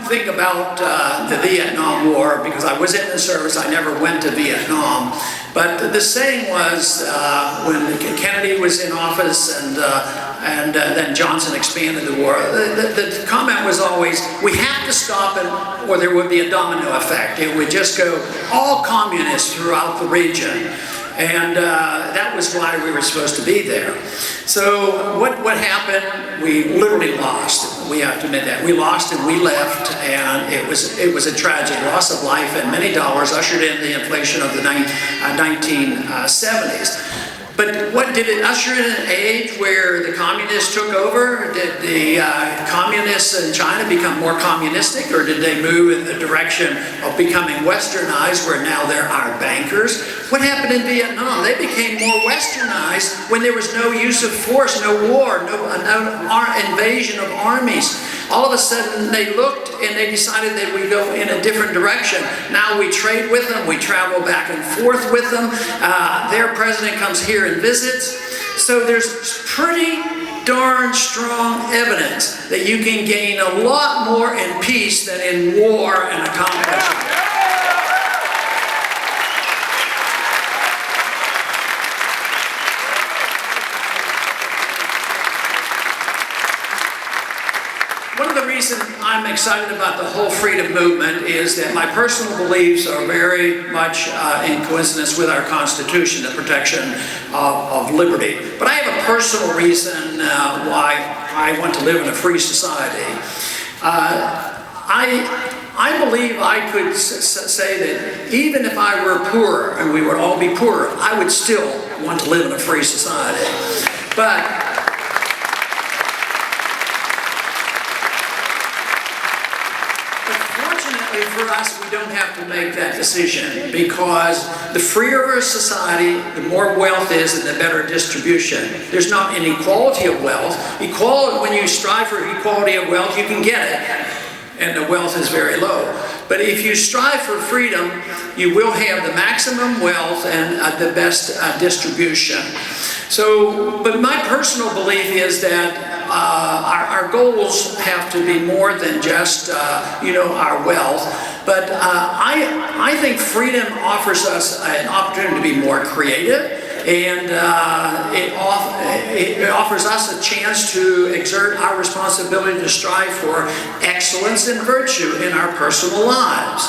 thing about the Vietnam War, because I was in the service, I never went to Vietnam, but the saying was when Kennedy was in office and then Johnson expanded the war, the comment was always, we have to stop it or there would be a domino effect. It would just go all communist throughout the region. And that was why we were supposed to be there. So what happened? We literally lost. We have to admit that. We lost and we left, and it was a tragic loss of life and many dollars, ushered in the inflation of the 1970s. But what did it usher in an age where the communists took over? Did the communists in China become more communistic, or did they move in the direction of becoming westernized, where now there are bankers? What happened in Vietnam? They became more westernized when there was no use of force, no war, no invasion of armies. All of a sudden they looked and they decided they would go in a different direction. Now we trade with them, we travel back and forth with them. Their president comes here and visits. So there's pretty darn strong evidence that you can gain a lot more in peace than in war and a conflict. One of the reasons I'm excited about the whole freedom movement is that my personal beliefs are very much in coincidence with our Constitution, the protection of liberty. But I have a personal reason why I want to live in a free society. I believe I could say that even if I were poor, and we would all be poor, I would still want to live in a free society. But for us, we don't have to make that decision, because the freer a society, the more wealth is and the better distribution. There's not an equality of wealth. Equality, when you strive for equality of wealth, you can get it, and the wealth is very low. But if you strive for freedom, you will have the maximum wealth and the best distribution. So, but my personal belief is that our goals have to be more than just, our wealth. But I think freedom offers us an opportunity to be more creative, and it offers us a chance to exert our responsibility to strive for excellence and virtue in our personal lives.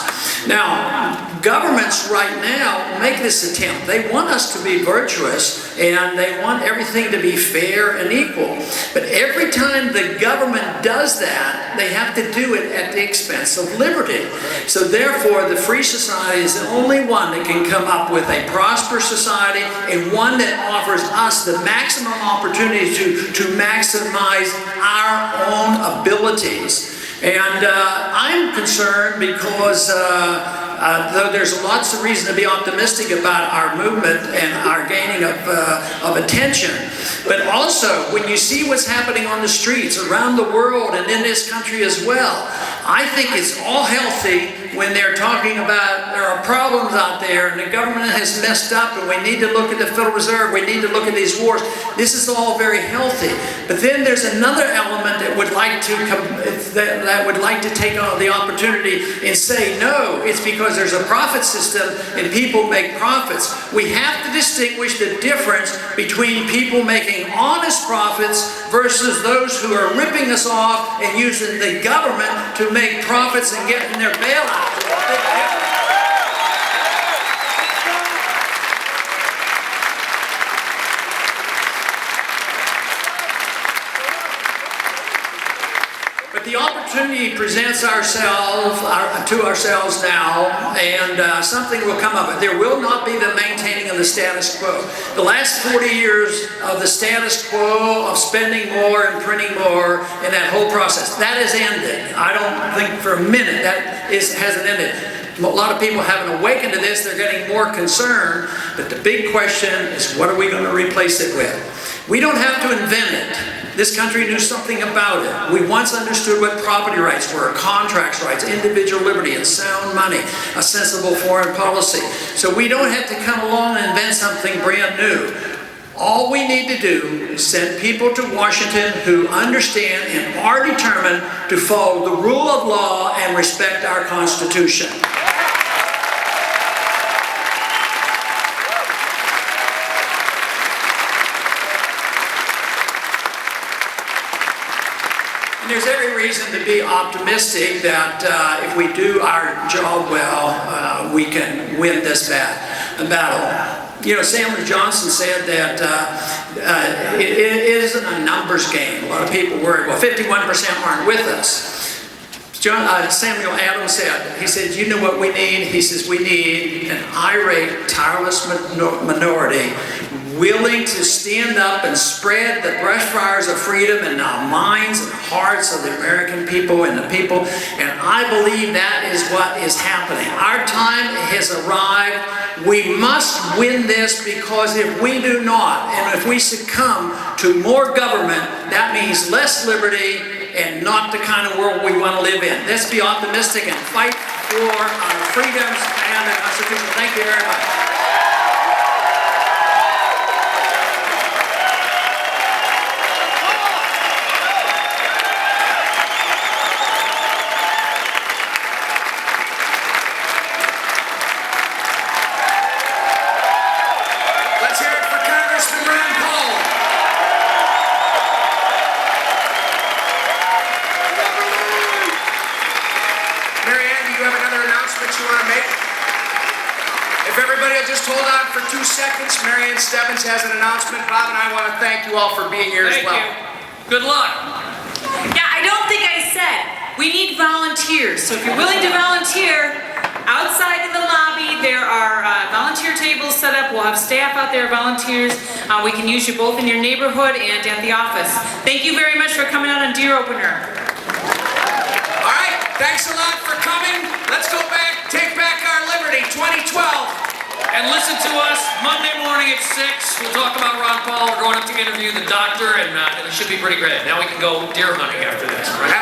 Now, governments right now make this attempt. They want us to be virtuous, and they want everything to be fair and equal. But every time the government does that, they have to do it at the expense of liberty. So therefore, the free society is the only one that can come up with a prosperous society, and one that offers us the maximum opportunity to maximize our own abilities. And I'm concerned because though there's lots of reason to be optimistic about our movement and our gaining of attention, but also when you see what's happening on the streets around the world and in this country as well, I think it's all healthy when they're talking about there are problems out there and the government has messed up and we need to look at the Federal Reserve, we need to look at these wars. This is all very healthy. But then there's another element that would like to take on the opportunity and say, no, it's because there's a profit system and people make profits. We have to distinguish the difference between people making honest profits versus those who are ripping us off and using the government to make profits and getting their bailout. But the opportunity presents to ourselves now, and something will come of it. There will not be the maintaining of the status quo. The last 40 years of the status quo of spending more and printing more and that whole process, that has ended. I don't think for a minute that hasn't ended. A lot of people haven't awakened to this. They're getting more concerned. But the big question is, what are we going to replace it with? We don't have to invent it. This country knew something about it. We once understood what property rights were, contracts rights, individual liberty, and sound money, a sensible foreign policy. So we don't have to come along and invent something brand new. All we need to do is send people to Washington who understand and are determined to follow the rule of law and respect our Constitution. And there's every reason to be optimistic that if we do our job well, we can win this battle. You know, Samuel Johnson said that it isn't a numbers game. A lot of people worry, well, 51% aren't with us. Samuel Adams said, he said, you know what we need? He says, we need an irate, tireless minority willing to stand up and spread the brush fires of freedom in the minds and hearts of the American people and the people. And I believe that is what is happening. Our time has arrived. We must win this, because if we do not, and if we succumb to more government, that means less liberty and not the kind of world we want to live in. Let's be optimistic and fight for our freedoms and the Constitution. Thank you very much. Hold on for 2 seconds. Marianne Stebbins has an announcement. Bob and I want to thank you all for being here as well. Thank you. Good luck. Yeah, I don't think I said. We need volunteers. So if you're willing to volunteer, outside in the lobby, there are volunteer tables set up. We'll have staff out there, volunteers. We can use you both in your neighborhood and at the office. Thank you very much for coming out on Deer Opener. All right. Thanks a lot for coming. Let's go back, take back our liberty 2012. And listen to us Monday morning at 6. We'll talk about Ron Paul. We're going up to interview the doctor, and it should be pretty great. Now we can go deer hunting after this. Right?